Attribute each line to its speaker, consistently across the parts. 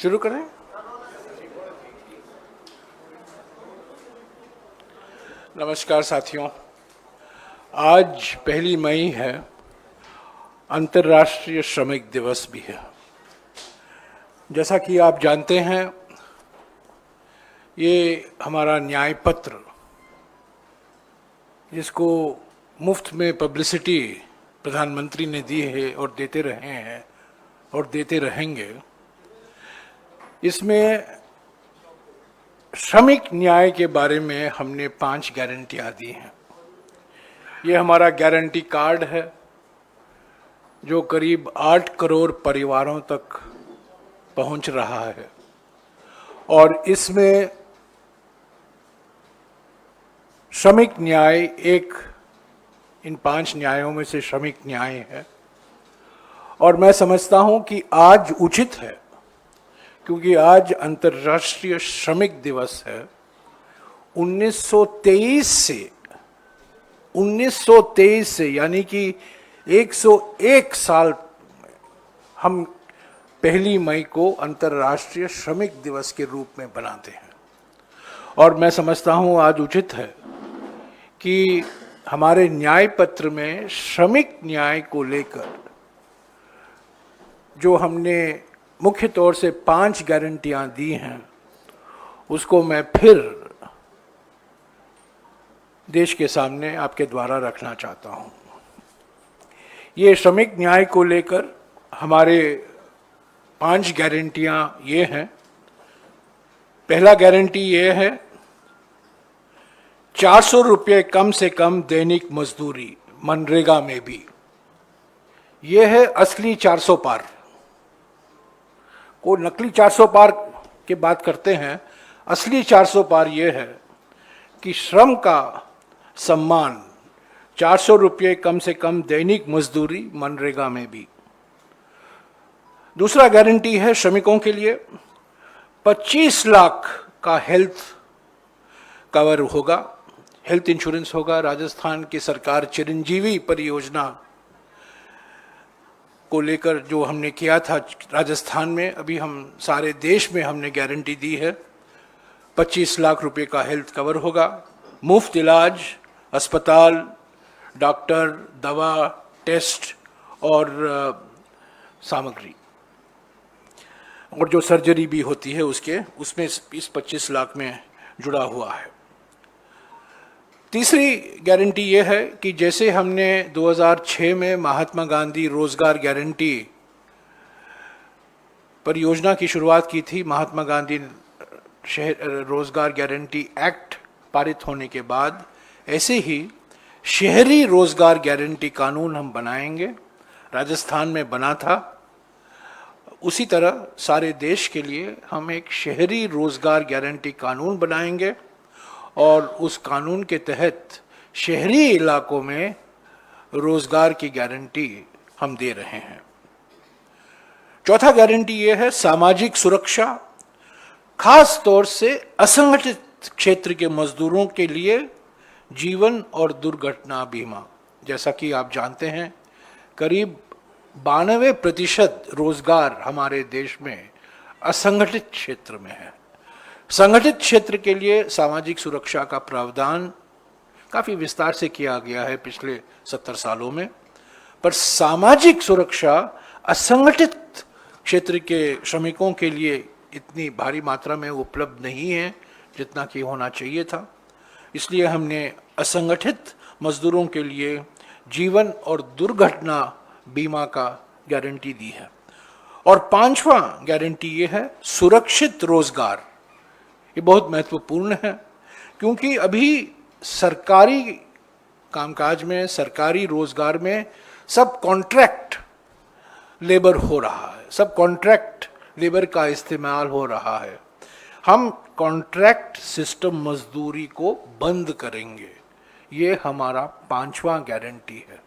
Speaker 1: शुरू करें। नमस्कार साथियों, आज 1 मई है, अंतर्राष्ट्रीय श्रमिक दिवस भी है। जैसा कि आप जानते हैं, ये हमारा न्याय पत्र, जिसको मुफ्त में पब्लिसिटी प्रधानमंत्री ने दी है और देते रहे हैं और देते रहेंगे, इसमें श्रमिक न्याय के बारे में हमने 5 गारंटियां दी हैं। ये हमारा गारंटी कार्ड है, जो करीब 8 करोड़ परिवारों तक पहुंच रहा है। और इसमें श्रमिक न्याय इन 5 न्यायों में से श्रमिक न्याय है। और मैं समझता हूं कि आज उचित है, क्योंकि आज अंतर्राष्ट्रीय श्रमिक दिवस है। 1923 से यानी कि 101 साल हम 1 मई को अंतर्राष्ट्रीय श्रमिक दिवस के रूप में बनाते हैं। और मैं समझता हूं आज उचित है कि हमारे न्याय पत्र में श्रमिक न्याय को लेकर जो हमने मुख्य तौर से 5 गारंटियां दी हैं, उसको मैं फिर देश के सामने आपके द्वारा रखना चाहता हूं। ये श्रमिक न्याय को लेकर हमारे 5 गारंटियां ये हैं। पहला गारंटी ये है, 400 रुपये कम से कम दैनिक मजदूरी मनरेगा में भी। ये है असली 400 पार। को नकली 400 पार की बात करते हैं, असली 400 पार ये है कि श्रम का सम्मान, 400 रुपये कम से कम दैनिक मजदूरी मनरेगा में भी। दूसरा गारंटी है श्रमिकों के लिए 25 लाख का हेल्थ कवर होगा, हेल्थ इंश्योरेंस होगा। राजस्थान की सरकार चिरंजीवी परियोजना को लेकर जो हमने किया था राजस्थान में, अभी हम सारे देश में हमने गारंटी दी है। 25 लाख रुपए का हेल्थ कवर होगा, मुफ्त इलाज, अस्पताल, डॉक्टर, दवा, टेस्ट और सामग्री, और जो सर्जरी भी होती है उसमें इस 25 लाख में जुड़ा हुआ है। तीसरी गारंटी ये है कि जैसे हमने 2006 में महात्मा गांधी रोजगार गारंटी परियोजना की शुरुआत की थी, महात्मा गांधी रोजगार गारंटी एक्ट पारित होने के बाद, ऐसे ही शहरी रोजगार गारंटी कानून हम बनाएंगे। राजस्थान में बना था, उसी तरह सारे देश के लिए हम एक शहरी रोजगार गारंटी कानून बनाएंगे और उस कानून के तहत शहरी इलाकों में रोजगार की गारंटी हम दे रहे हैं। चौथा गारंटी ये है सामाजिक सुरक्षा, खास तौर से असंगठित क्षेत्र के मजदूरों के लिए जीवन और दुर्घटना बीमा। जैसा कि आप जानते हैं, करीब 92% रोजगार हमारे देश में असंगठित क्षेत्र में है। संगठित क्षेत्र के लिए सामाजिक सुरक्षा का प्रावधान काफी विस्तार से किया गया है पिछले 70 सालों में, पर सामाजिक सुरक्षा असंगठित क्षेत्र के श्रमिकों के लिए इतनी भारी मात्रा में उपलब्ध नहीं है जितना कि होना चाहिए था। इसलिए हमने असंगठित मजदूरों के लिए जीवन और दुर्घटना बीमा का गारंटी दी है। और 5वां गारंटी ये है सुरक्षित रोजगार। ये बहुत महत्वपूर्ण है, क्योंकि अभी सरकारी कामकाज में, सरकारी रोजगार में सब कॉन्ट्रैक्ट लेबर हो रहा है, सब कॉन्ट्रैक्ट लेबर का इस्तेमाल हो रहा है। हम कॉन्ट्रैक्ट सिस्टम मजदूरी को बंद करेंगे, ये हमारा 5वां गारंटी है।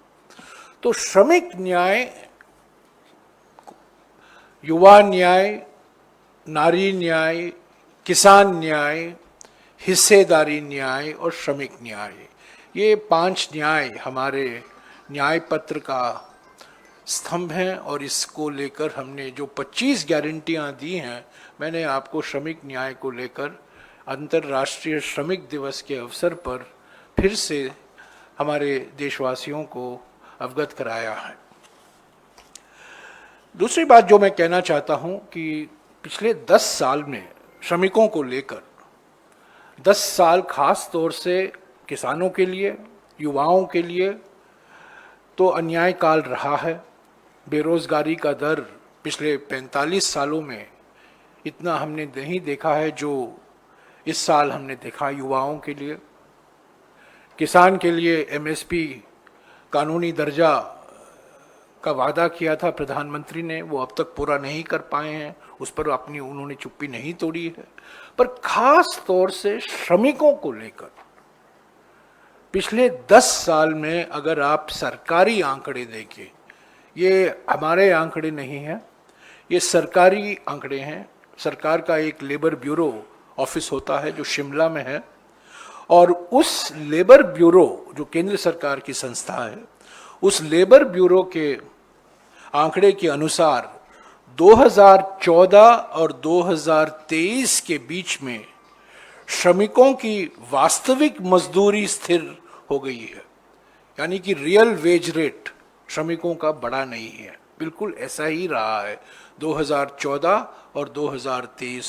Speaker 1: तो श्रमिक न्याय, युवा न्याय, नारी न्याय, किसान न्याय, हिस्सेदारी न्याय और श्रमिक न्याय, ये 5 न्याय हमारे न्याय पत्र का स्तंभ हैं। और इसको लेकर हमने जो 25 गारंटियां दी हैं, मैंने आपको श्रमिक न्याय को लेकर अंतर्राष्ट्रीय श्रमिक दिवस के अवसर पर फिर से हमारे देशवासियों को अवगत कराया है। दूसरी बात जो मैं कहना चाहता हूं कि पिछले 10 साल में श्रमिकों को लेकर 10 साल खास तौर से किसानों के लिए, युवाओं के लिए तो अन्याय काल रहा है। बेरोजगारी का दर पिछले 45 सालों में इतना हमने नहीं देखा है जो इस साल हमने देखा युवाओं के लिए। किसान के लिए एमएसपी कानूनी दर्जा का वादा किया था प्रधानमंत्री ने, वो अब तक पूरा नहीं कर पाए हैं, उस पर अपनी उन्होंने चुप्पी नहीं तोड़ी है। पर खास तौर से श्रमिकों को लेकर पिछले 10 साल में अगर आप सरकारी आंकड़े देखें, ये हमारे आंकड़े नहीं हैं, ये सरकारी आंकड़े हैं। सरकार का एक लेबर ब्यूरो ऑफिस होता है जो शिमला में है, और उस लेबर ब्यूरो जो केंद्र सरकार की संस्था है, उस लेबर ब्यूरो के आंकड़े के अनुसार 2014 और 2023 के बीच में श्रमिकों की वास्तविक मजदूरी स्थिर हो गई है, यानी कि रियल वेज रेट श्रमिकों का बढ़ा नहीं है, बिल्कुल ऐसा ही रहा है 2014 और 2023